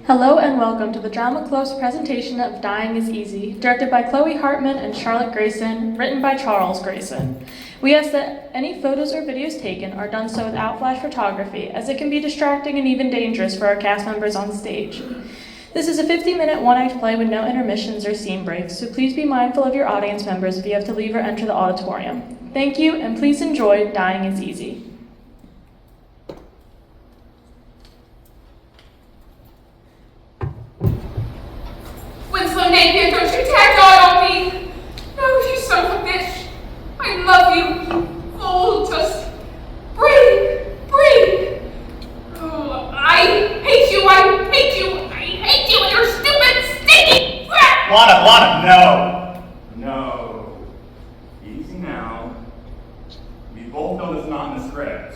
Hello and welcome to the Drama Club's presentation of Dying is Easy, directed by Chloe Hartman and Charles Grayson, written by Charles Grayson. We ask that any photos or videos taken are done so without flash photography, as it can be distracting and even dangerous for our cast members on stage. This is a 50-minute one-act play with no intermissions or scene breaks, so please be mindful of your audience members if you have to leave or enter the auditorium. Thank you, and please enjoy Dying is Easy. Napier, don't you tag God on me! No, you son of a bitch! I love you, you fool! Just breathe! Oh, I hate you! I hate you and your stupid, stinky brat! Lana, no! Easy now. We both know that's not in the script.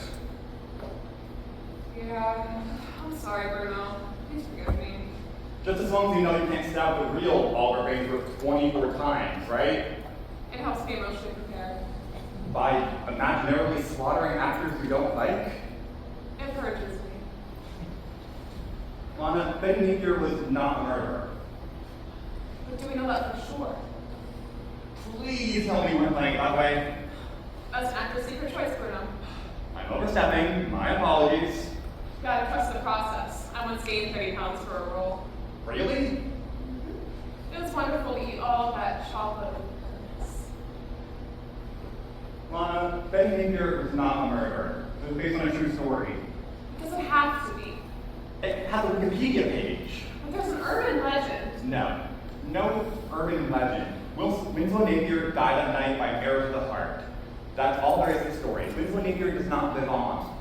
Yeah, I'm sorry, Bruno. Please forgive me. Just as long as you know you can't stab the real Oliver Bainbrook 24 times, right? It helps me emotionally prepared. By imaginarily slaughtering actors you don't like? It encourages me. Lana, Ben Napier was not a murderer. But do we know that for sure? Please tell me you weren't playing it that way. That's an actor's secret choice, Bruno. I'm overstepping. My apologies. You gotta trust the process. I once gained 30 pounds for a role. Really? It was wonderful to eat all that chocolate with goodness. Lana, Ben Napier was not a murderer. It was based on a true story. It doesn't have to be. It has a Wikipedia page. But there's an urban legend. No urban legend. Winslow Napier died that night by arrow to the heart. That's all there is to the story. Winslow Napier does not live on.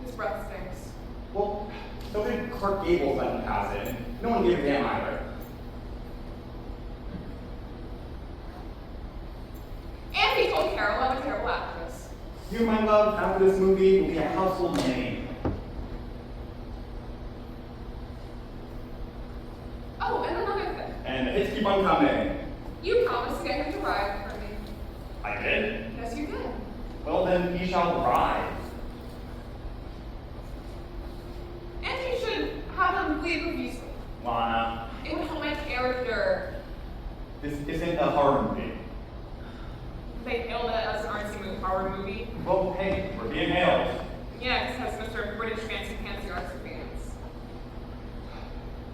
His breath stinks. Well, so did Clark Gable's letting pass in. No one gave a damn either. And he told Carol I'm a terrible actress. You, my love, after this movie will be a household name. Oh, and another thing. And the hits keep on coming. You promised to get him to ride for me. I did? Yes, you did. Well, then he shall ride. And you should have him bleed profusely. Lana, It would help my character. this isn't a horror movie. They hailed it as an horror movie. Well, hey, we're being hailed. Yeah, it has Mr. British Fancy Fancy Arts fans.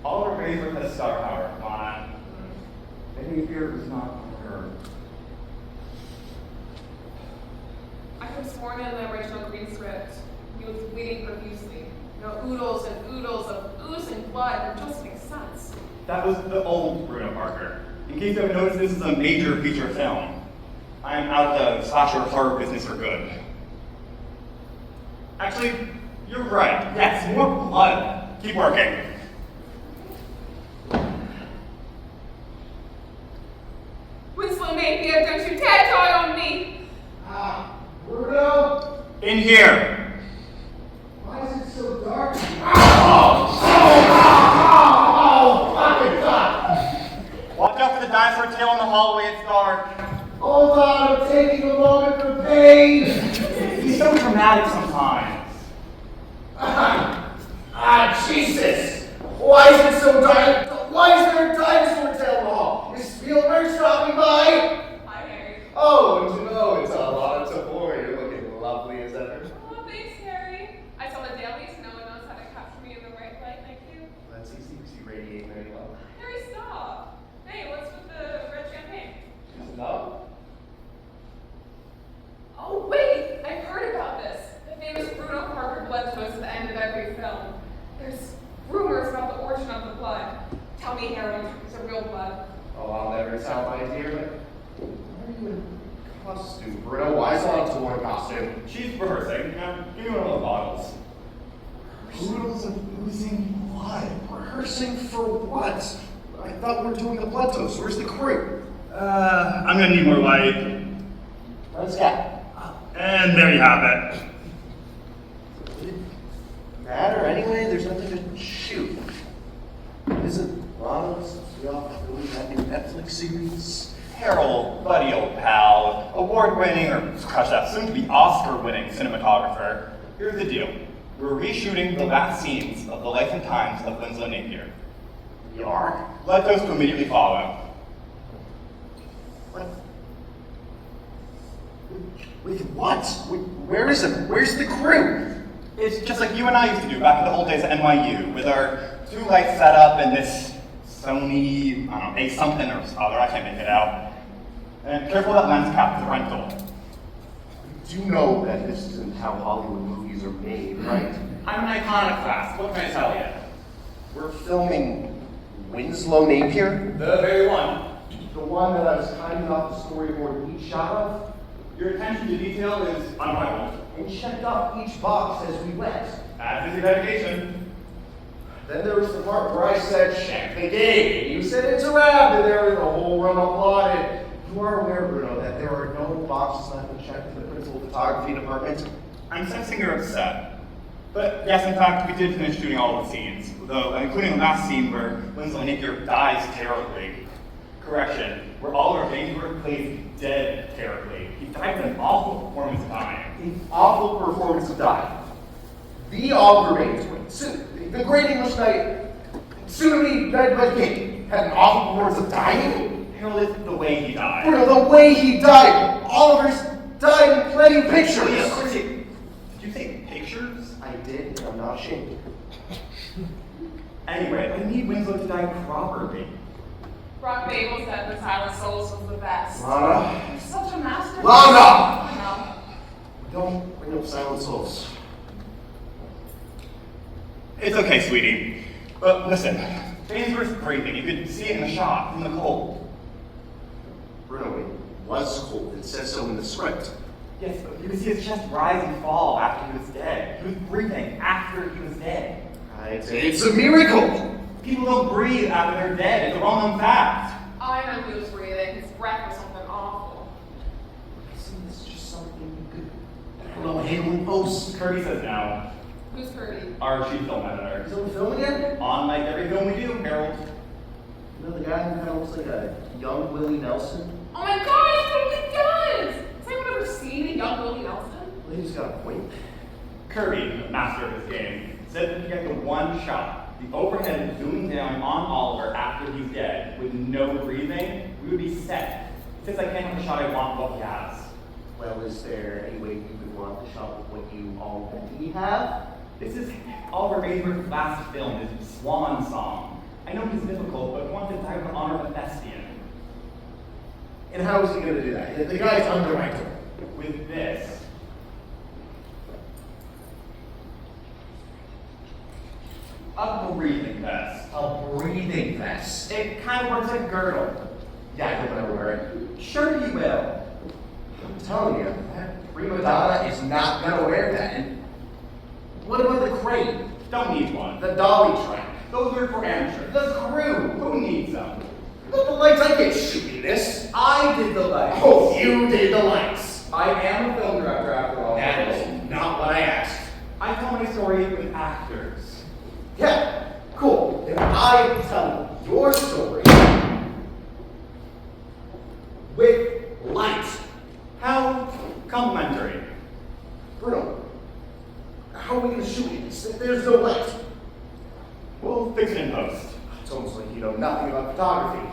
Oliver Bainbrook has star power, Lana. Ben Napier was not her. I could have sworn in the original green script he was bleeding profusely. You know, oodles and oodles of oozing blood. It just makes sense. That was the old Bruno Parker. In case you haven't noticed, this is a major feature film. I'm out of the slasher horror business for good. Actually, you're right. Yes, more blood. Keep working. Winslow Napier, don't you dare die on me! Bruno? In here. Why is it so dark? Fucking God! Watch out for the dinosaur tail in the hallway, it's dark. Hold on, I'm taking a moment for pain. He's so dramatic sometimes. Jesus! Why is it so dark? Why is there a dinosaur tail in the hall? Is Spielberg stopping by? Hi, Harry. Oh, and you know, it's a lot of Tavor. You're looking lovely as ever. Oh, thanks, Harry. I saw the dailies. No one knows how to capture me in the right light. Thank you. That's easy because you radiate very well. Harry, stop. Hey, what's with the red champagne? No? Oh, wait! I've heard about this. The famous Bruno Parker blood twist at the end of every film. There's rumors about the origin of the blood. Tell me, Harold, is it real blood? Oh, I'll never tell my dear, but why are you in costume, Bruno? Why is on to one costume? She's rehearsing. Give me one of those bottles. Oodles of oozing blood. Rehearsing for what? I thought we were doing the blood toast. Where's the crew? I'm gonna need more light. Let's go. And there you have it. Matter anyway, there's nothing to shoot. Isn't Lana's we all doing that new Netflix series? Harold, buddy old pal, award-winning, or crush that, soon-to-be Oscar-winning cinematographer. Here's the deal. We're reshooting the last scenes of the life and times of Winslow Napier. You are? Let those to immediately follow. What? With what? Where is it? Where's the crew? It's just like you and I used to do back in the old days at NYU, with our 2 lights set up and this Sony, I don't know, A something or other, I can't make it out. And careful of that lens cap, it's a rental. You do know that this isn't how Hollywood movies are made, right? I'm an iconoclast, what can I tell you? We're filming Winslow Napier? The very one. The one that I was kind enough to storyboard each shot of? Your attention to detail is unrivaled. And checked off each box as we went. As is your dedication. Then there was the part where I said, check the gate, and you said it's a wrap, and there the whole room applauded. You are aware, Bruno, that there are no boxes left unchecked in the principal photography department? I'm sensing you're upset. But yes, in fact, we did finish shooting all of the scenes, though, including the last scene where Winslow Napier dies terribly. Correction, where Oliver Ainsworth plays dead terribly. He died with an awful performance of dying. An awful performance of dying. The Oliver Ainsworth, the great English knight, soon-to-be Red King, had an awful performance of dying? Harold, it's the way he died. Bruno, the way he died! Oliver's died in plenty of pictures! Did you say pictures? I did, and I'm not ashamed. Anyway, I need Winslow to die properly. Brock Babel said the Silent Souls was the best. Lana? He's such a master. Lana! No. Don't bring up Silent Souls. It's okay, sweetie. But listen, Ainsworth's breathing. You could see it in the shot, in the cold. Bruno, it was cold. It says so in the script. Yes, but you could see his chest rise and fall after he was dead. He was breathing after he was dead. It's a miracle! People don't breathe after they're dead. It's a well-known fact. I know he was breathing. His breath was something awful. Isn't this just something you could, I don't know, handle in post? Kirby says no. Who's Purdy? Our chief film editor. He's on the film again? On like every film we do, Harold. You know the guy who kind of looks like a young Willie Nelson? Oh my god, he totally does! Has anyone ever seen a young Willie Nelson? Well, he's got a point. Kirby, the master of this game, said that if you get the one shot, the overhead zooming down on Oliver after he's dead, with no breathing, we would be set. Since I can't have the shot I want what he has. Well, is there any way you could want the shot with what you already have? This is Oliver Ainsworth's last film, his swan song. I know it's difficult, but he wants to die with the honor of a thespian. And how is he going to do that? The guy's underacting. With this. A breathing vest. A breathing vest. It kind of works like a girdle. Yeah, he'll never wear it. Sure he will. I'm telling you, that prima donna is not going to wear that. And what about the crane? Don't need one. The dolly train? Those are for amateurs. The crew? Who needs them? Look, the lights, I can't shoot this. I did the lights. Oh, you did the lights. I am a film director after all. That is not what I asked. I tell my story with actors. Yeah, cool. Then I tell your story with light. How complimentary. Bruno, how are we going to shoot this? There's no light. We'll fix it in post. It's almost like you know nothing about photography.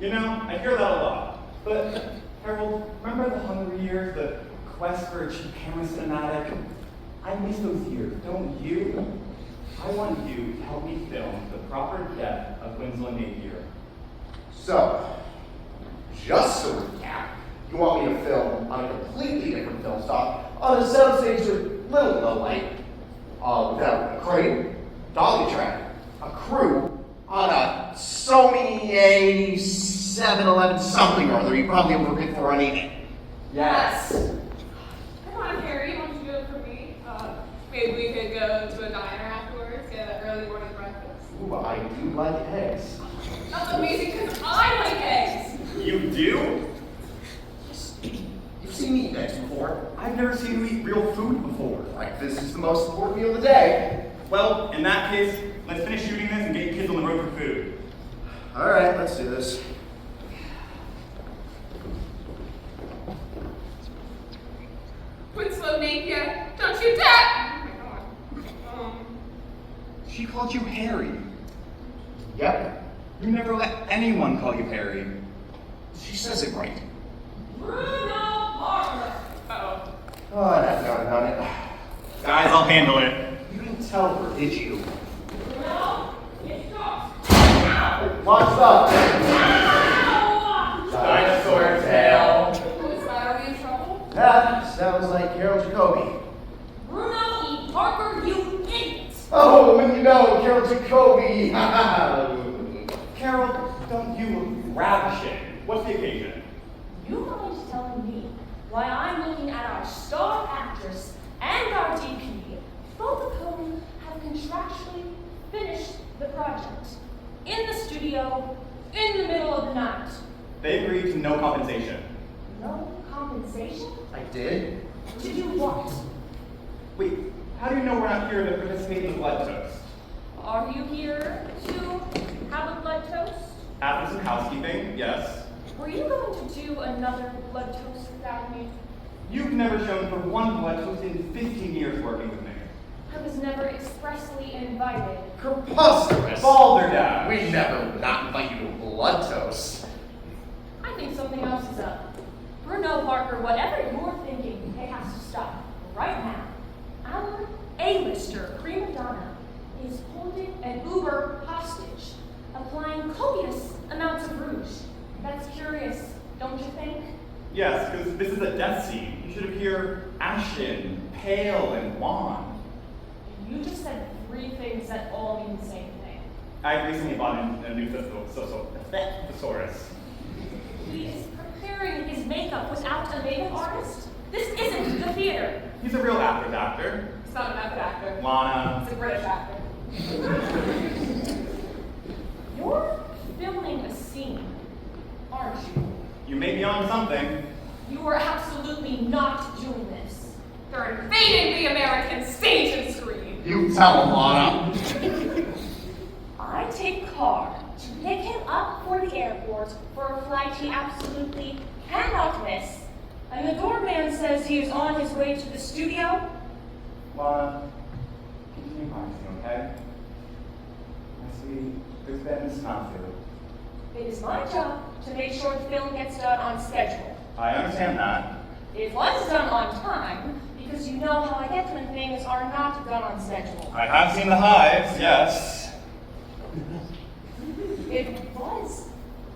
You know, I hear that a lot. But, Harold, remember the Hungry Years, the quest for a cheap camera cinematic? I miss those years, don't you? I want you to help me film the proper death of Winslow Napier. So, just to recap, you want me to film on a completely different film stock on a soundstage with little to no light, without a crane, dolly track, a crew, on a Sony A711 something or other. You probably overbid for on eBay. Yes. Come on, Harry, why don't you do it for me? Maybe we could go to a diner afterwards, get an early morning breakfast. Ooh, I do like eggs. That's amazing because I like eggs. You do? You've seen me eat eggs before. I've never seen you eat real food before. Like, this is the most important meal of the day. Well, in that case, let's finish shooting this and get your kids on the road for food. All right, let's do this. Napier. Don't you dare! Oh my god. She called you Harry. Yep. You never let anyone call you Harry. She says it right. Bruno Parker. Uh-oh. Oh, that's not done it. Guys, I'll handle it. You didn't tell her, did you? Bruno, it's yours. What's up? Dinosaur tail. Who's that? Are we in trouble? That sounds like Carol Jacobi. Bruno E. Parker, you idiot! Oh, when you know, Carol Jacobi. Carol, don't you ravish it. What's the occasion? You mind telling me why I'm looking at our star actress and our DP, both of whom have contractually finished the project, in the studio, in the middle of the night? They agreed to no compensation. No compensation? I did? To do what? Wait, how do you know we're not here to participate in the blood toast? Are you here to have a blood toast? After some housekeeping, yes. Were you going to do another blood toast without me? You've never shown for one blood toast in 15 years working with me. I was never expressly invited. Preposterous. Balderdash. We never not invite you to blood toast. I think something else is up. Bruno Parker, whatever you're thinking, it has to stop right now. Our A-lister, prima donna, is holding an Uber hostage, applying copious amounts of rouge. That's curious, don't you think? Yes, because this is a death scene. You should appear ashen, pale, and wan. You just said three things that all mean the same thing. I recently bought a new thesaurus. He is preparing his makeup without a makeup artist? This isn't the theater. He's a real actor. He's not a method actor. Lana. He's a British actor. You're filming a scene, aren't you? You may be on something. You are absolutely not doing this. They're invading the American stage and screen. You tell him, Lana. I take car to pick him up for the airport for a flight he absolutely cannot miss. And the doorman says he is on his way to the studio. Lana, continue promising, okay? My sweetie, there's been this snafu. It is my job to make sure the film gets done on schedule. I understand that. It was done on time, because you know how I get when things are not done on schedule. I have seen the hives, yes. It was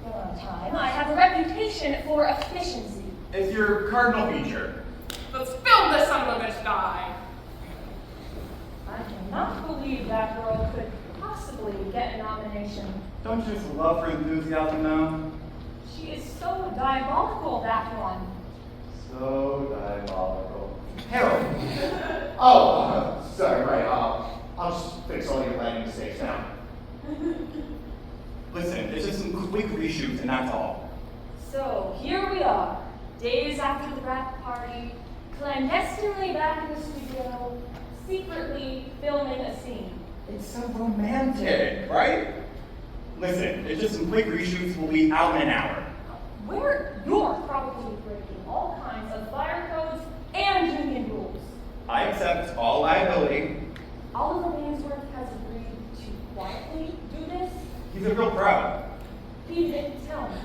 done on time. I have a reputation for efficiency. It's your cardinal feature. Let's film this son of a bitch die. I cannot believe that girl could possibly get a nomination. Don't you just love her enthusiasm now? She is so diabolical, that one. So diabolical. Harold. Oh, sorry, right. I'll just fix all your landing mistakes now. Listen, it's just some quick reshoots and that's all. So here we are, days after the wrap party, clandestinely back in the studio, secretly filming a scene. It's so romantic, right? Listen, it's just some quick reshoots. We'll be out in an hour. Where you're probably breaking all kinds of fire codes and union rules. I accept all liability. Oliver Ainsworth has agreed to quietly do this. He's a real pro. He didn't tell me.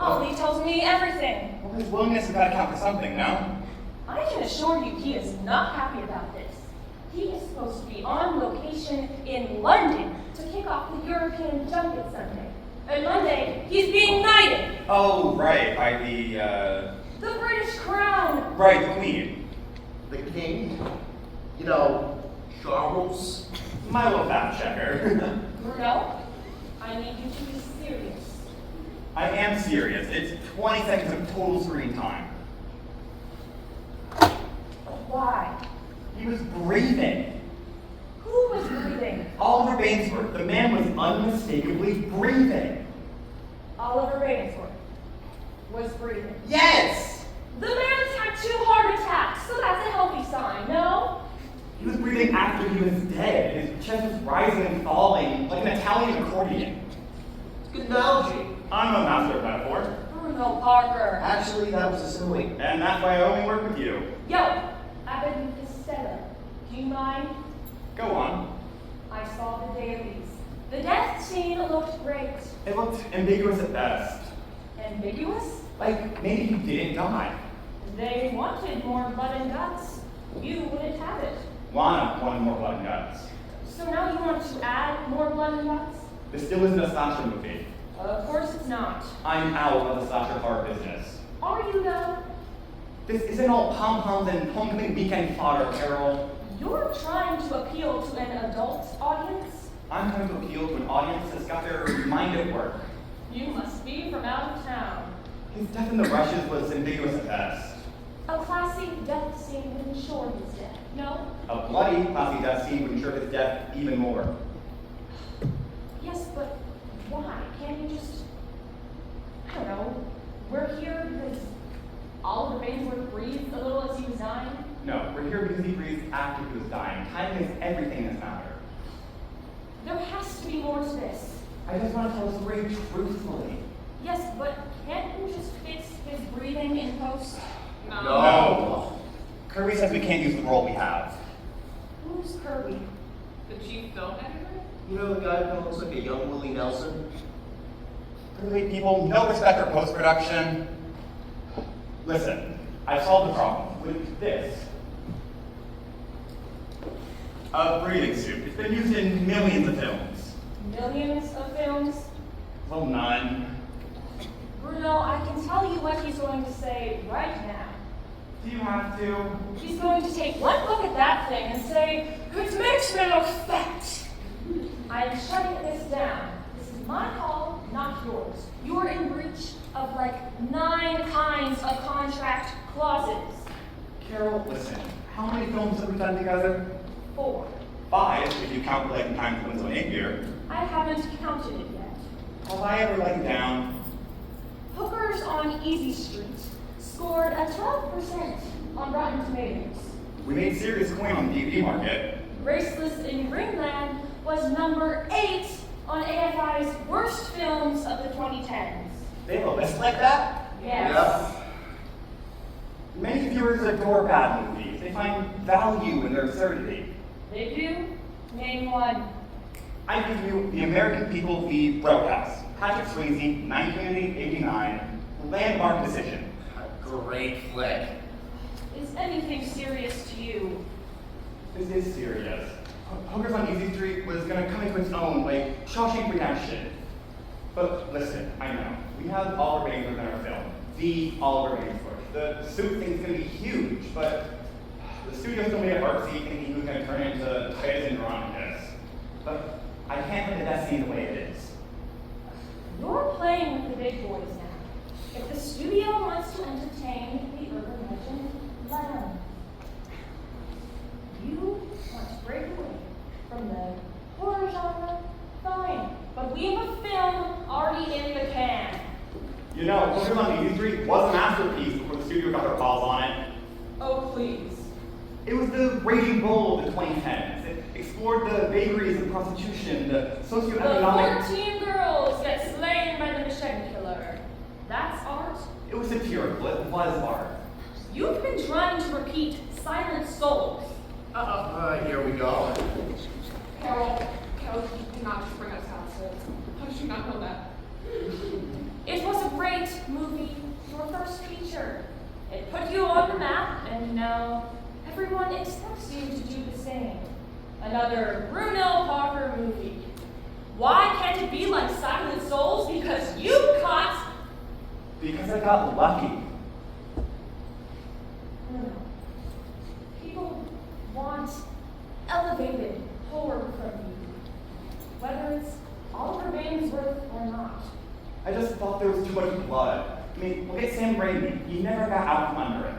Oh, he tells me everything. Well, his willingness has got to count for something, no? I can assure you he is not happy about this. He is supposed to be on location in London to kick off the European Junket Sunday. And Monday, he's being knighted. Oh, right, by the, The British crown. right, the Queen. The king, you know, Charles. My little fact checker. Bruno, I need you to be serious. I am serious. It's 20 seconds of total screen time. Why? He was breathing. Who was breathing? Oliver Bainsworth, the man was unmistakably breathing. Oliver Ainsworth was breathing. Yes! The man's had 2 heart attacks, so that's a healthy sign, no? He was breathing after he was dead. His chest was rising and falling like an Italian accordion. Good analogy. I'm a master of metaphor, Bruno Parker. Actually, that was a simile. and that's why I only work with you. Yo, at happened with Stella. Do you mind? Go on. I saw the dailies. The death scene looked great. It looked ambiguous at best. Ambiguous? Like, maybe he didn't die. They wanted more blood and guts. You wouldn't have it. Lana wanted more blood and guts. So now you want to add more blood and guts? This still isn't a slasher movie. Of course it's not. I'm out of the slasher horror business. Are you though? This isn't all pom-poms and homecoming weekend fodder, Carol. You're trying to appeal to an adult audience? I'm trying to appeal to an audience that's got their mind at work. You must be from out of town. His death in the rushes was ambiguous at best. A classy death scene would ensure his death, no? A bloody, classy death scene would ensure his death even more. Yes, but why? Can't you just, I don't know, we're here because Oliver Bainsworth breathed a little as he was dying? No, we're here because he breathed after he was dying. Timing is everything in this matter. There has to be more to this. I just want to tell the story truthfully. Yes, but can't you just fix his breathing in post? No. Kirby says we can't use the role we have. Who's Kirby? The chief film editor? You know the guy who looks like a young Willie Nelson? Clearly, people, no respect for post-production. Listen, I've solved the problem with this. A breathing suit. It's been used in millions of films. Millions of films? Well, none. Bruno, I can tell you what he's going to say right now. Do you have to? He's going to take one look at that thing and say, "It makes me look fat." I'm shutting this down. This is my call, not yours. You're in breach of like 9 kinds of contract clauses. Carol, listen. How many films have we done together? 4. 5, if you count like Time for Winslow and Napier. I haven't counted it yet. Have I ever let you down? Hookers on Easy Street scored a 12% on Rotten Tomatoes. We made serious coin on the DVD market. Raceless in Greenland was number 8 on AFI's worst films of the 2010s. They have a list like that? Yes. Many viewers adore bad movies. They find value in their absurdity. They do? Name one. I give you The American People v. Roadhouse. Patrick Swayze, 1989. Landmark decision. A great flick. Is anything serious to you? This is serious. Hookers on Easy Street was gonna come into its own, like Shawshank Redemption. But listen, I know, we have Oliver Bainsworth in our film. The Oliver Bainsworth. The suit thing's gonna be huge, but the studio still made it artsy thinking he was gonna turn into Titus Andronicus. But I can't let the death scene the way it is. You're playing with the big boys now. If the studio wants to entertain the urban legend, let them. You want to break away from the horror genre? Fine. But we have a film already in the can. You know, Hookers on Easy Street was a masterpiece before the studio got their paws on it. Oh, please. It was the raging bull of the 2010s. It explored the vagaries of prostitution, the The socioeconomic... 14 girls get slain by the machete killer. That's art? It was satirical. It was art. You've been trying to repeat Silent Souls. Here we go. Carol, you did not just bring us acid. How did you not know that? It was a great movie, your first feature. It put you on the map, and now everyone expects you to do the same. Another Bruno Parker movie. Why can't it be like Silent Souls? Because you caught... Because I got lucky. Bruno. People want elevated horror from you. Whether it's Oliver Bainsworth or not. I just thought there was too much blood. I mean, look at Sam Raimi. He never got out from under it.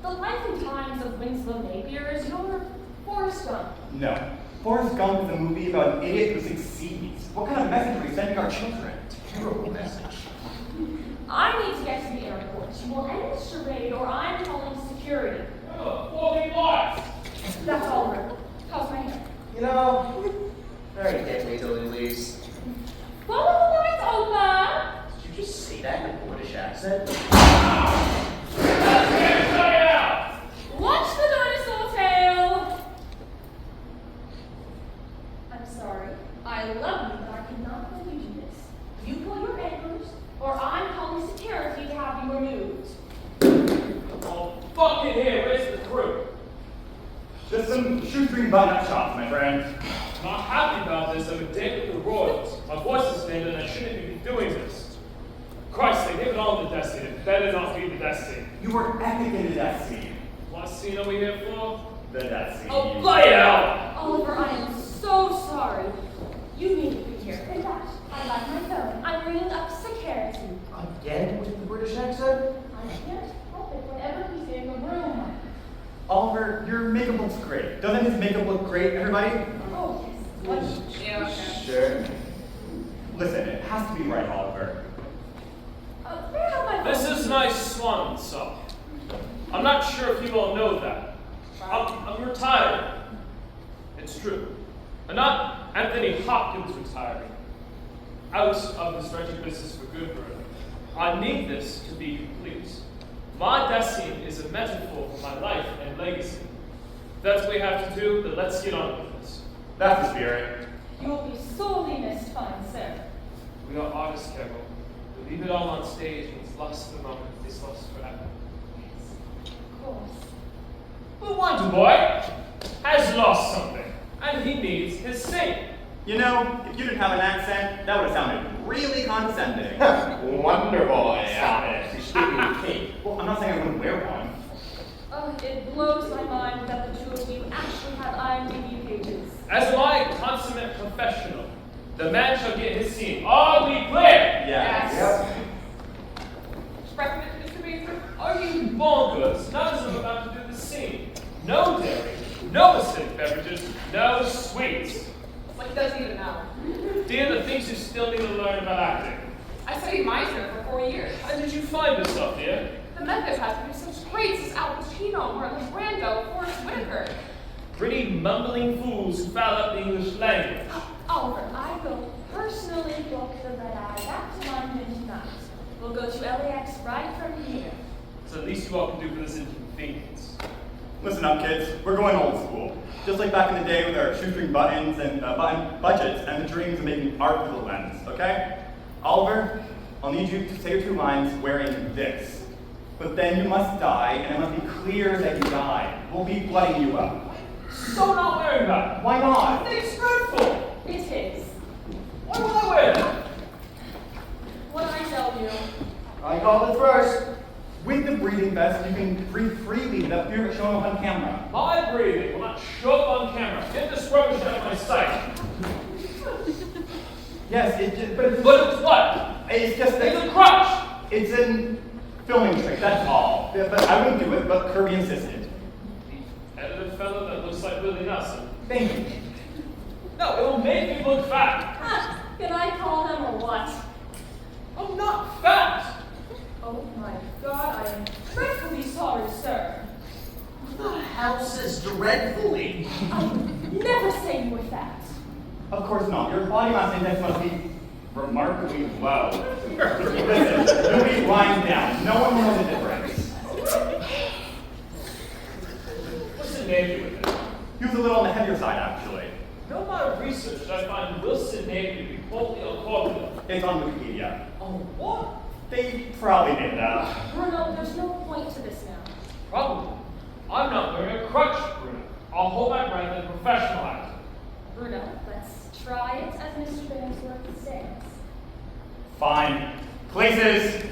The Life and Times of Winslow Napier is your Forrest Gump. No. Forrest Gump is a movie about an idiot who succeeds. What kind of message are we sending our children? Terrible message. I need to get to the airport. You will end this charade or I'm calling security. That's all, Rick. How's my hair? You know, very deadly till he leaves. Follow the lights over! Did you just say that in a British accent? Watch the dinosaurs! fucking here. Where's the crew? Just some shoestring button-up shots, my friend. Not happy about this. I'm a date with the Royals. My voice is dead and I shouldn't be doing this. Christ, they give it all to the death scene. It better not be the death scene. You were epic in the death scene. What scene are we here for? The death scene. Oh, bloody hell! Oliver, I am so sorry. You need to be here. In fact, I like my phone. I'm ringing up security. Again with the British accent? I can't help it whenever he's in the room. Oliver, your makeup looks great. Doesn't his makeup look great, everybody? Oh, yes. What? Yeah, okay. Sure. Listen, it has to be right, Oliver. May I have my phone? This is my swan song. I'm not sure if you all know that. I'm retired. It's true. And not Anthony Hopkins retiring. Out of this wretched business for good, brother. I need this to be complete. My death scene is a metaphor for my life and legacy. If that's what we have to do, then let's get on with this. That's the spirit. You will be sorely missed, fine sir. We are artists, Carol. We leave it all on stage and it's lost for the moment. It's lost forever. Yes, of course. But Wonder Boy has lost something, and he needs his sing. You know, if you didn't have an accent, that would have sounded really condescending. Wonder Boy. Stop it. You should give me a cake. Well, I'm not saying I wouldn't wear one. Oh, it blows my mind that the two of you actually have IMDb pages. As my consummate professional, the man shall get his scene. Are we clear? Yes. Yep. Recommend Mr. Baker? Are you bonkers? None of them about to do the scene. No dairy, no acidic beverages, no sweets. Like he doesn't even know. These are the things you still need to learn about acting. I studied Meisner for 4 years. How did you find yourself here? The method has produced such greats as Al Pacino, Marlon Brando, Forrest Whitaker. Pretty mumbling fools who foul up the English language. Oliver, I will personally book the red eye back to London tonight. We'll go to LAX right from here. So at least you all can do for this inconvenience. Listen up, kids. We're going old school. Just like back in the day with our shoestring buttons and button budgets and the dreams of making art with a lens, okay? Oliver, I'll need you to say your 2 lines wearing this. But then you must die, and it must be clear that you died. We'll be blooding you up. So not wearing that. Why not? It's dreadful. It is. Why would I wear that? What I tell you. I called it first. With the breathing vest, you can breathe freely without fear of showing up on camera. My breathing will not show up on camera. Get this rubbish out of my sight. Yes, but it's what? it's just It's that a crutch. it's a filming trick, that's all. Yeah, but I wouldn't do it, but Kirby insisted. The edited fellow that looks like Willie Nelson. Thank you. No, it will make me look fat. Ah, can I call him or what? I'm not fat. Oh my God, I am dreadfully sorry, sir. The house is dreadfully. I would never say you were fat. Of course not. Your body mass index must be remarkably low. Listen, you'll be lying down. No one will know the difference. What's the name with it? He was a little on the heavier side, actually. In all my research, I find Wilson Navy to be totally uncorruptible. It's on Wikipedia. Oh, what? They probably made it up. Bruno, there's no point to this now. Probably. I'm not wearing a crutch, Bruno. I'll hold my breath in a professional act. Bruno, let's try it as Mr. Bearsworth says. Fine. Places.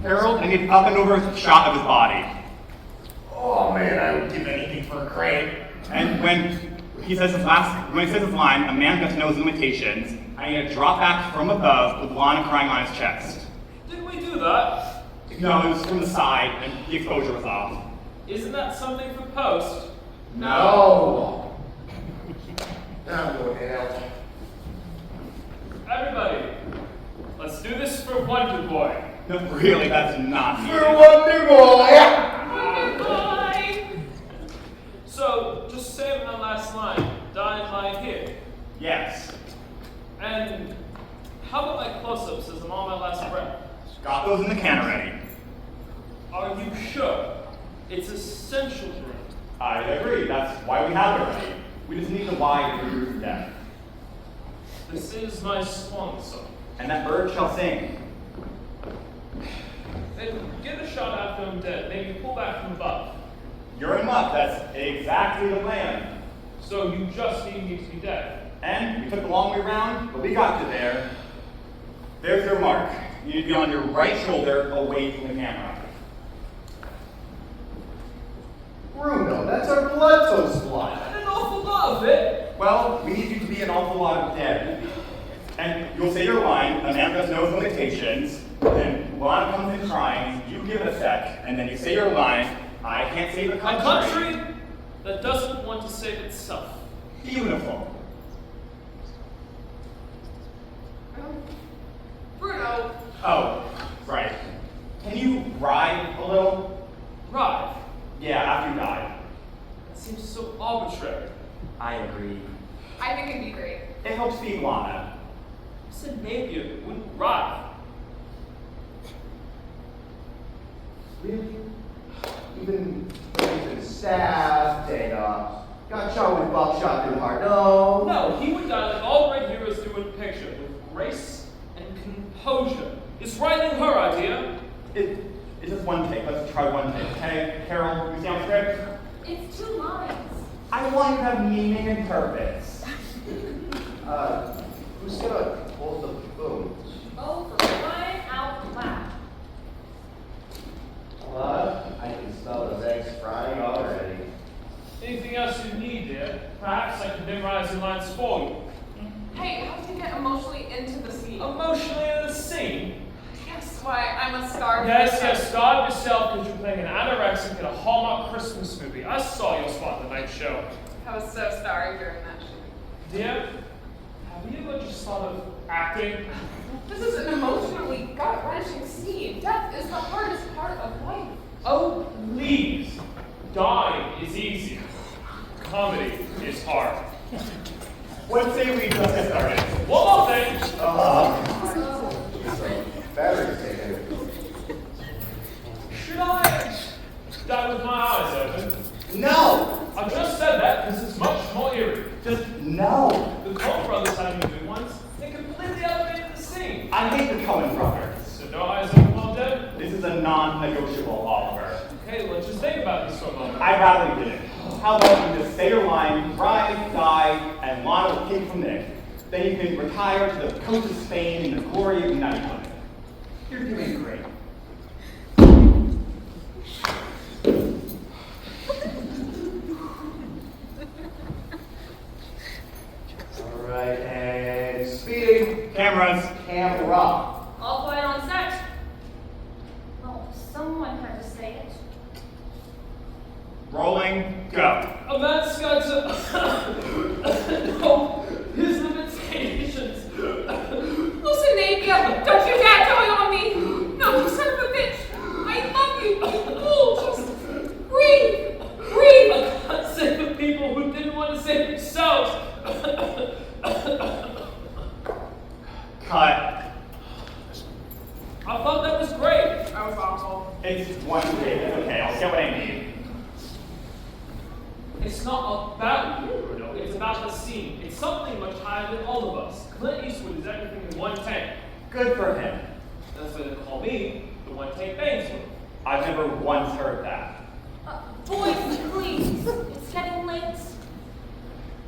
Harold, I need an up and over shot of his body. Oh man, I would give anything for a crane. And when he says his line, a man got to know his limitations. I need a drop back from above with Lana crying on his chest. Did we do that? No, it was from the side, and the exposure was off. Isn't that something for post? No. I'm going out. Everybody, let's do this for Wonder Boy. No, really, that's not needed. For Wonder Boy. Bye. So, just say my last line. Die line here. Yes. And how about my close-ups as I'm on my last breath? Got those in the can already. Are you sure? It's essential for it. I agree. That's why we have it already. We just need the why to prove death. This is my swan song. and that bird shall sing. Then get a shot after I'm dead. Maybe pull back from above. You're in luck, that's exactly the plan. So you just need me to be dead. And we took the long way around, but we got you there. There's your mark. You need to be on your right shoulder away from the camera. Bruno, that's our Bledsoe's blood. I did an awful lot of it. Well, we need you to be an awful lot of dead. And you'll say your line, Amanda knows limitations, then Lana comes in crying, you give it a sec, and then you say your line, I can't save the A country. country that doesn't want to save itself. Beautiful. Bruno, Oh, right. Can you ride a little? Right. Yeah, after you die. That seems so arbitrary. I agree. I think it'd be great. It helps feed Lana. I said maybe it wouldn't ride. Really? Even stabbed and got shot with buckshot through the heart. No. No, he would die like all great heroes do in a picture, with grace and composure. It's writing her idea. It's just one take. Let's try one take. Okay, Carol, you see on script? It's 2 lines. I want you to have meaning and purpose. Who's gonna hold the boom? Oh, for crying out loud. I can smell those eggs frying already. Anything else you need, dear? Perhaps I can memorize your lines for you. Hey, how do you get emotionally into the scene? Emotionally in the scene. Yes, why, I'm a star. Yes, starve yourself because you're playing an anorexic in a Hallmark Christmas movie. I saw your spot in the night show. I was so sorry during that shoot. Dear, have you ever just thought of acting? This is an emotionally gut-wrenching scene. Death is the hardest part of life. Oh, please. Dying is easy. Comedy is hard. What say we just get started? One more thing. Battery's taken. Should I die with my eyes open? No! I just said that because it's much more eerie. Just no! The Coen brothers had any good ones. They completely elevated the scene. I hate the Coen brothers. So no eyes open while dead? This is a non-negotiable, Oliver. Okay, let's just think about this for a moment. I'd rather we didn't. How about you just say your line, rise, die, and Lana will take from Nick. Then you can retire to the coast of Spain in the glory of knighthood. You're doing great. All right, and speeding. Cameras. Camera. All quiet on set. Oh, someone had to say it. Rolling, go. A man's got to know his limitations. Listen, Nadia, don't you dare going on me! No, you son of a bitch! I love you! You fool! Just breathe! Breathe! I can't save the people who didn't want to save themselves. Cut. I thought that was great. That was awful. It's one take. It's okay. I'll get what I need. It's not about you, Bruno. It's about the scene. It's something much higher than all of us. Clint Eastwood is everything in one tank. Good for him. That's why they call me the one tank Bainsworth. I've never once heard that. Boys, please. It's getting late.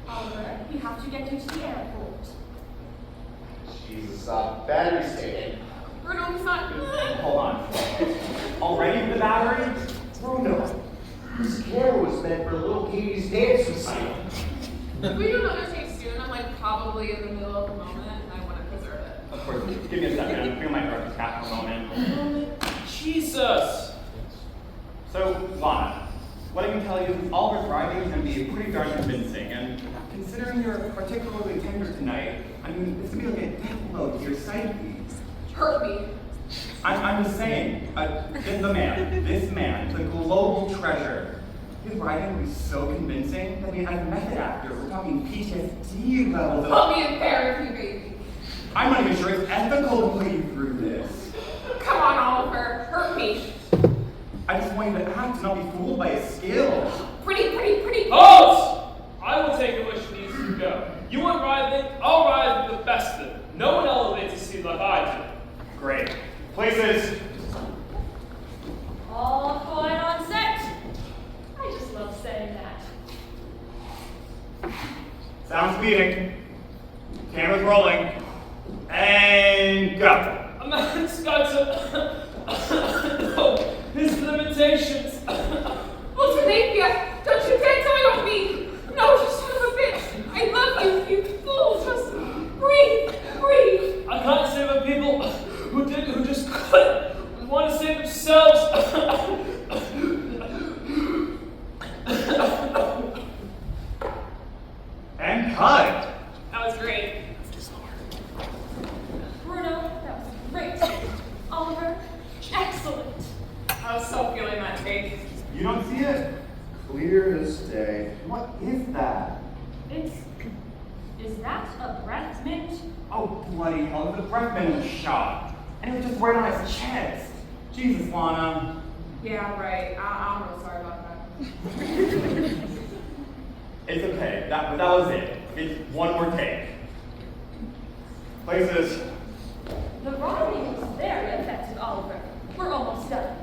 Oliver, you have to get you to the airport. Jesus, battery's taken. Bruno, he's not. Hold on. Already with the battery? Bruno, this camera was meant for little Katie's dance recital. If we do another take soon, I'm like probably in the middle of the moment and I want to preserve it. Of course. Give me a second. I'm feeling my heart cap for a moment. Jesus. So, Lana, what I can tell you is Oliver's writing is going to be pretty darn convincing, and considering you're particularly tender tonight, I mean, it's going to be like a death blow to your psyche. Hurt me. I'm just saying, this man, is a global treasure. His writing will be so convincing that we had a method actor. We're talking PTSD levels. Put me in therapy, baby. I'm not even sure it's ethical to put you through this. Come on, Oliver. Hurt me. I just want you to act and not be fooled by his skill. Pretty. Halt! I will take it where she needs to go. You want writhing? I'll writhe with the best of them. No one elevates a scene like I do. Great. Places. All quiet on set. I just love saying that. Sound speeding. Camera's rolling. And go. A man's got to know his limitations. Ultimate, don't you dare tell me what me! No, you son of a bitch! I love you, you fool! Just breathe, breathe! I can't save the people who just couldn't want to save themselves. And cut. That was great. Bruno, that was great. Oliver, excellent. I was so feeling that take. You don't see it? Clear as day. What is that? Is that a breath mint? Oh, bloody hell. The breath minute shot. And it was just right on his chest. Jesus, Lana. Yeah, right. I'm real sorry about that. It's okay. That was it. It's one more take. Places. The writing was very effective, Oliver. We're almost done.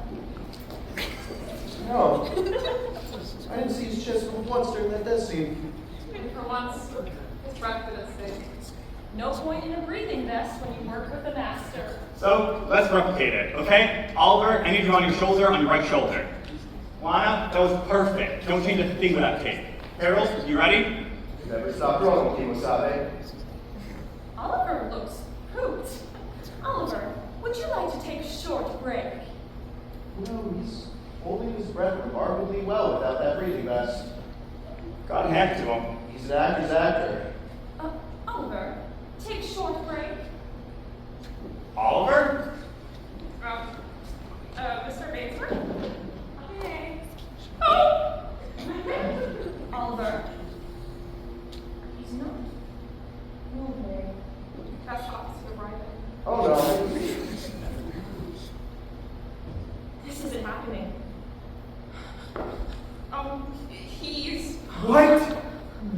No. I didn't see his chest move once during that death scene. And for once, his breath didn't stink. No point in a breathing vest when you work with the master. So, let's replicate it, okay? Oliver, I need you on your shoulder, on your right shoulder. Lana, that was perfect. Don't change a thing with that tape. Harold, you ready? Never stop growing, Kimosabe. Oliver looks pooped. Oliver, would you like to take a short break? No, he's holding his breath remarkably well without that breathing vest. Gotta hand it to him. He's an actor's actor. Oliver, take a short break. Oliver? Mr. Bainsford? Hey. Oh! Oliver. He's not moving. That's Officer Ryder. Oh no. This isn't happening. He's... What?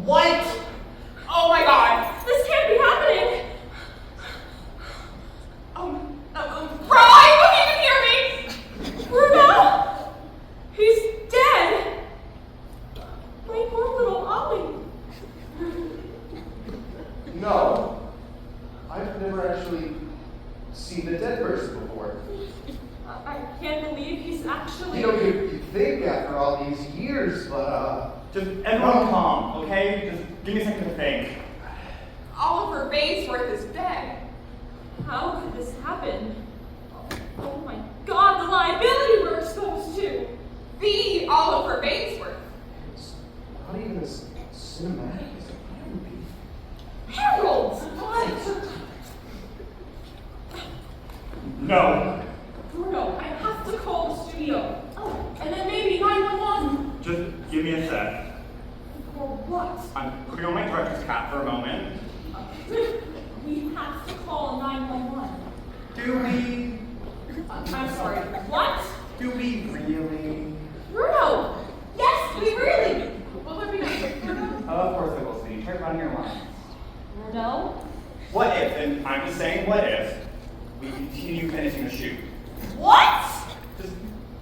What? Oh my god! This can't be happening! Ryan, look, you can hear me! Bruno! He's dead! My poor little Ollie. No. I've never actually seen a dead person before. I can't believe he's actually... You know, you'd think after all these years, but Just everyone calm, okay? Just give me a second to think. Oliver Bainsworth is dead. How could this happen? Oh my god, the liability we're exposed to! The Oliver Bainsworth. it's not even as cinematic as it would be. Harold! What? No. Bruno, I have to call the studio. Oh, and then maybe 911. Just give me a sec. For what? I'm putting on my director's cap for a moment. We have to call 911. Do we? I'm sorry, what? Do we really? Bruno! Yes, we really! Will it be nice? Of course it will, sweetie. Try running your line. Bruno? What if, and I'm just saying what if, we continue finishing the shoot? What? Just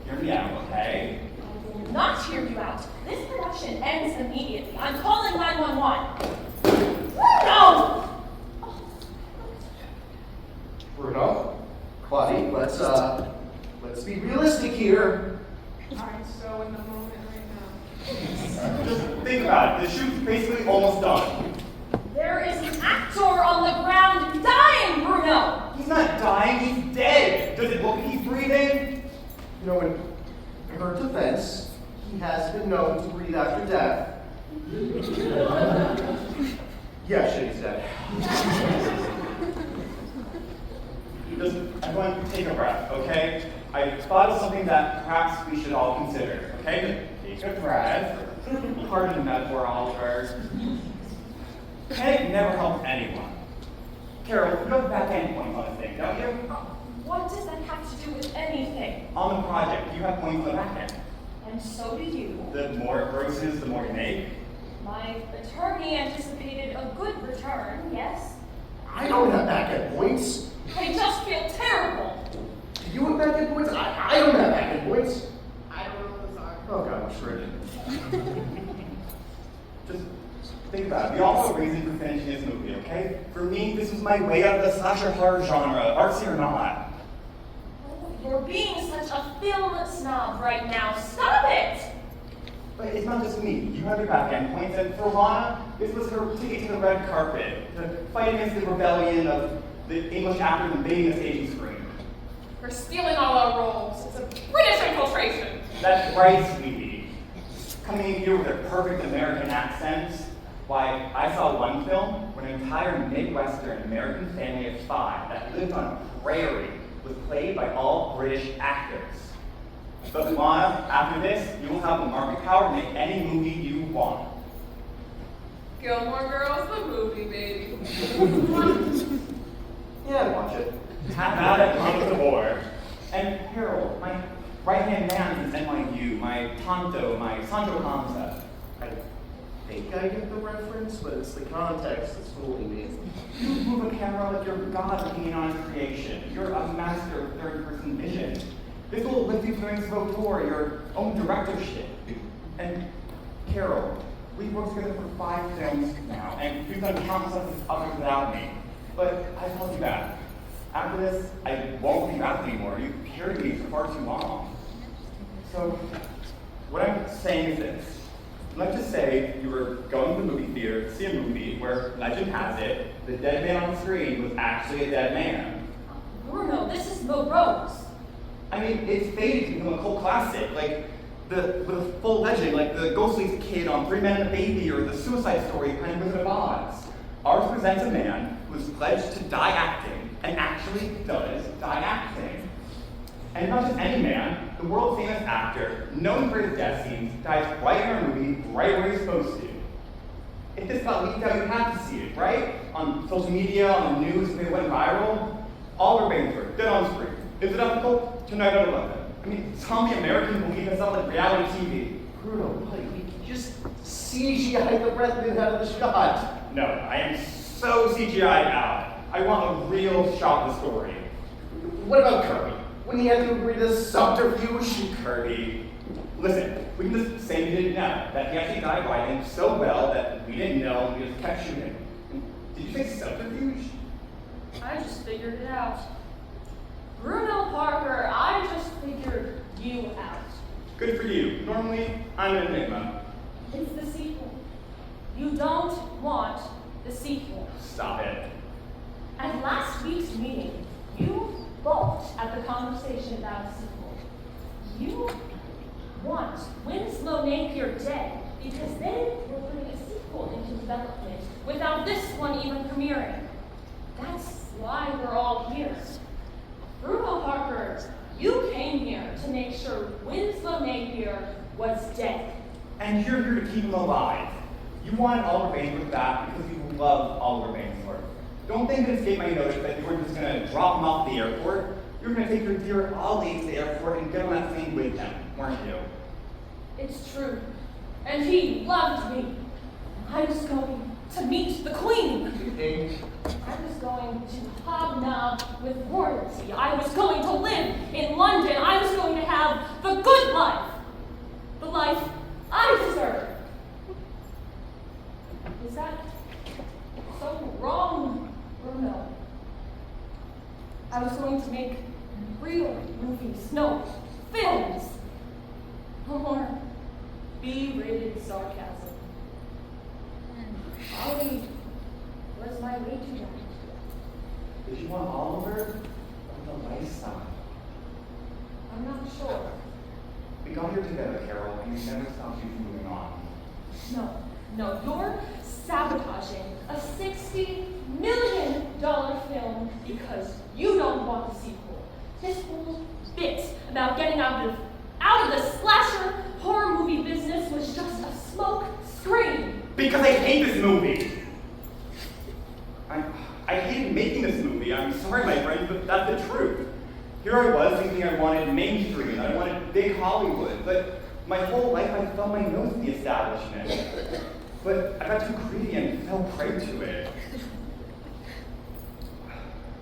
hear me out, okay? I will not hear you out. This production ends immediately. I'm calling 911. Bruno! Bruno, Claudia, let's be realistic here. I'm so in the moment right now. Just think about it. The shoot's basically almost done. There is an actor on the ground dying, Bruno! He's not dying, he's dead. Does it look like he's breathing? You know, in her defense, he has been known to breathe after death. Yeah, shit, he's dead. Just, everyone take a breath, okay? I thought of something that perhaps we should all consider, okay? Just take a breath. Pardon the metaphor, Oliver. Panic never helps anyone. Carol, you have back-end points on this thing, don't you? What does that have to do with anything? On the project, you have points on the back end. And so do you. The more it grosses, the more you make. My attorney anticipated a good return, yes? I don't have back-end points. I just feel terrible. Do you have back-end points? I don't have back-end points. I don't know what those are. Oh God, I'm screwed. Just think about it. We all have a reason for finishing this movie, okay? For me, this was my way out of the slasher horror genre, artsy or not. Oh, you're being such a film snob right now. Stop it! But it's not just me. You have your back-end points, and for Lana, this was her ticket to the red carpet, to fight against the rebellion of the English actors invading the staging screen. They're stealing all our roles. It's a British infiltration. That's right, sweetie. Coming in here with their perfect American accents. Why, I saw one film where an entire Midwestern American family of 5 that lived on a prairie was played by all British actors. But Lana, after this, you will have the market power to make any movie you want. Gilmore Girls, the movie, baby. Yeah, I'd watch it. Have at it, run with the war. And Harold, my right-hand man is NYU, my Tonto, my Sancho Panza. I think I get the reference, but it's the context that's fooling me. You move a camera like you're God looking in on his creation. You're a master of third-person vision. This will lift you to an exvotor, your own directorship. And Carol, we've worked together for 5 films now, and you've done countless others without me. But I've held you back. After this, I won't be back anymore. You've carried me for far too long. So, what I'm saying is this. Let's just say you were going to the movie theater to see a movie where, legend has it, the dead man on the screen was actually a dead man. Bruno, this is the Rose. I mean, it's faded to become a cult classic, like the full legend, like the ghostly kid on 3 Men and a Baby, or the Suicide Story behind Wizard of Oz. Ours presents a man who is pledged to die acting, and actually does die acting. And not just any man, the world famous actor, known for his death scenes, dies right in our movie, right where he's supposed to. If this got leaked out, you have to see it, right? On social media, on the news, if it went viral, all we're waiting for, dead on screen. Is it ethical? Tonight at 11. I mean, zombie Americans will keep us up like reality TV. Bruno, buddy, we just CGI the breath minute out of the shot. No, I am so CGI'd out. I want a real shot of the story. What about Kirby? When he had to agree to subterfuge? Kirby. Listen, we can just say we didn't know, that he actually died writing so well that we didn't know and we just kept shooting. Did you say subterfuge? I just figured it out. Bruno Parker, I just figured you out. Good for you. Normally, I'm an enigma. It's the sequel. You don't want the sequel. Stop it. At last week's meeting, you balked at the conversation about a sequel. You want Winslow Napier dead because they were putting a sequel into development without this one even premiering. That's why we're all here. Bruno Parker, you came here to make sure Winslow Napier was dead. And you're here to keep him alive. You wanted Oliver Bainsworth back because you love Oliver Bainsworth. Don't think it escaped my notice that you were just going to drop him off the airport. You were going to take your dear Ollie to the airport and get on that plane with them, weren't you? It's true. And he loved me. I was going to meet the Queen. I was going to hobnob with royalty. I was going to live in London. I was going to have the good life. The life I deserve. Is that so wrong, Bruno? I was going to make real movies, no, films. No more B-rated sarcasm. Ollie was my way to that. Did you want Oliver or the lifestyle? I'm not sure. We got here together, Carol, and we never stopped you from moving on. No, you're sabotaging a $60 million film because you don't want the sequel. This whole bit about getting out of the slasher horror movie business was just a smoke screen. Because I hate this movie! I hated making this movie. I'm sorry, my friends, but that's the truth. Here I was thinking I wanted mainstream, I wanted big Hollywood, but my whole life I felt my nose at the establishment. but I got too greedy and fell prey to it.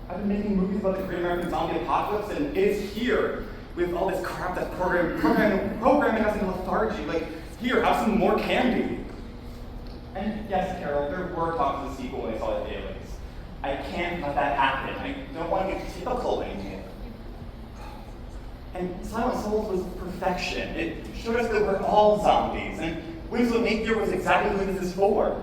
I've been making movies about the Great American Zombie Apocalypse, and it's here with all this crap that's programming us into lethargy. Like, here, have some more candy. And yes, Carol, there were talks of the sequel when they saw the dailies. I can't let that happen. I don't want to get typical anymore. And Silent Souls was perfection. It showed us that we're all zombies, and Winslow Napier was exactly who this is for.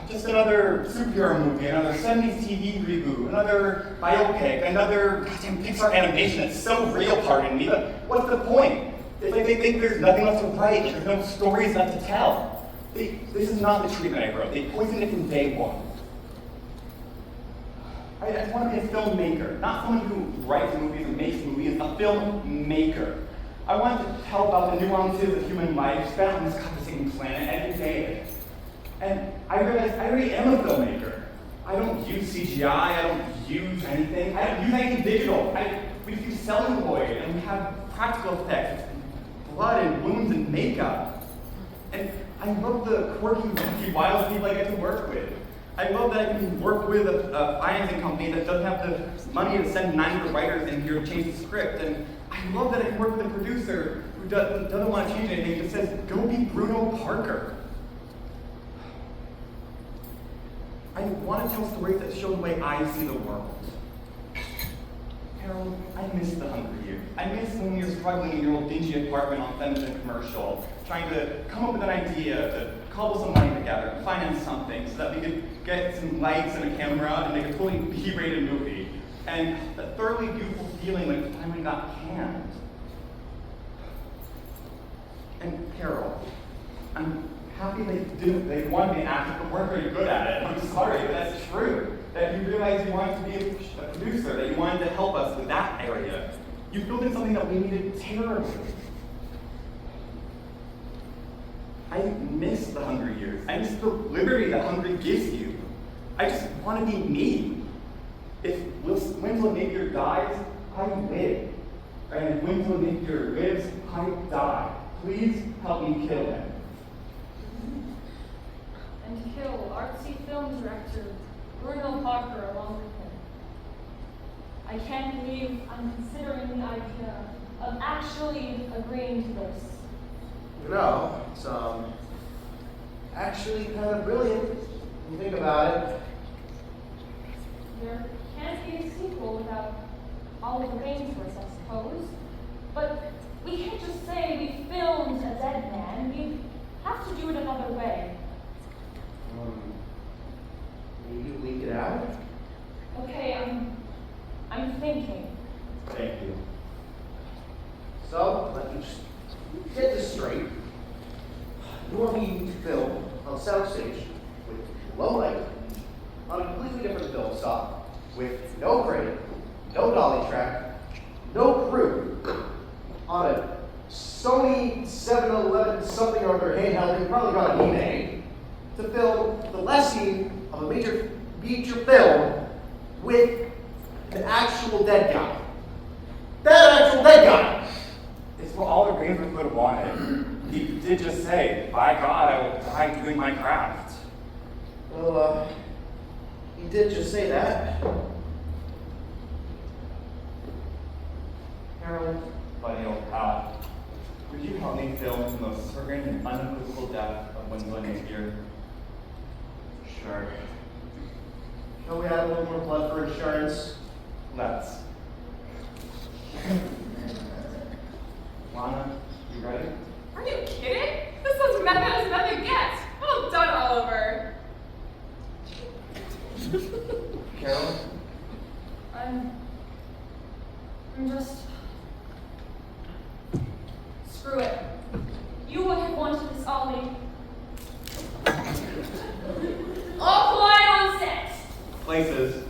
Just another superhero movie, another 70s TV reboot, another biopic, another goddamn Pixar animation that's so real, pardon me, but what's the point? It's like they think there's nothing left to write, there's no stories left to tell. This is not the treatment I wrote. They poisoned it from day one. I just want to be a filmmaker, not someone who writes movies and makes movies, a filmmaker. I want to tell about the nuances of human life spent on this godforsaken planet every day. And I realized I already am a filmmaker. I don't use CGI, I don't use anything. I don't use anything digital. We use celluloid, and we have practical effects, blood and wounds and makeup. And I love the quirky, wacky, wild people I get to work with. I love that I can work with a financing company that doesn't have the money to send 900 writers in here to change the script. And I love that I can work with a producer who doesn't want to change anything, just says, go be Bruno Parker. I want to tell stories that show the way I see the world. Harold, I miss the hungry years. I miss when you were struggling in your old dingy apartment on Fenton Commercial, trying to come up with an idea, to cobble some money together, and finance something so that we could get some lights and a camera and make a fully B-rated movie. And that thoroughly beautiful feeling like it finally got canned. And Carol, I'm happy they wanted to be an actor but weren't very good at it. I'm sorry, but that's true. That you realized you wanted to be a producer, that you wanted to help us with that area. You built in something that we needed terribly. I miss the hungry years. I miss the liberty that hungry gives you. I just want to be me. If Winslow Napier dies, I live. And if Winslow Napier lives, I die. Please help me kill him. And kill artsy film director Bruno Parker along with him. I can't believe I'm considering the idea of actually agreeing to this. You know, it's actually kind of brilliant when you think about it. There can't be a sequel without Oliver Gainsworth, I suppose. But we can't just say we filmed a dead man. We have to do it another way. Maybe you leak it out? Okay, I'm thinking. Thank you. So, let me just get this straight. You want me to film on soundstage with low light, on a completely different film stock, with no crane, no dolly track, no crew, on a Sony 711 something or other handheld you probably got on eBay, to film the last scene of a major feature film with an actual dead guy. That actual dead guy! It's what Oliver Gainsworth would have wanted. He did just say, by God, I will die doing my craft. Well, he did just say that. Harold, buddy old pal, would you help me film the most certain and unequivocal death of Winslow Napier? Sure. Can we add a little more blood for insurance? Let's. Lana, you ready? Are you kidding? This is as meta as meta gets. Well done, Oliver. Carol? I'm just... Screw it. You would have wanted this, Ollie. All quiet on set. Places.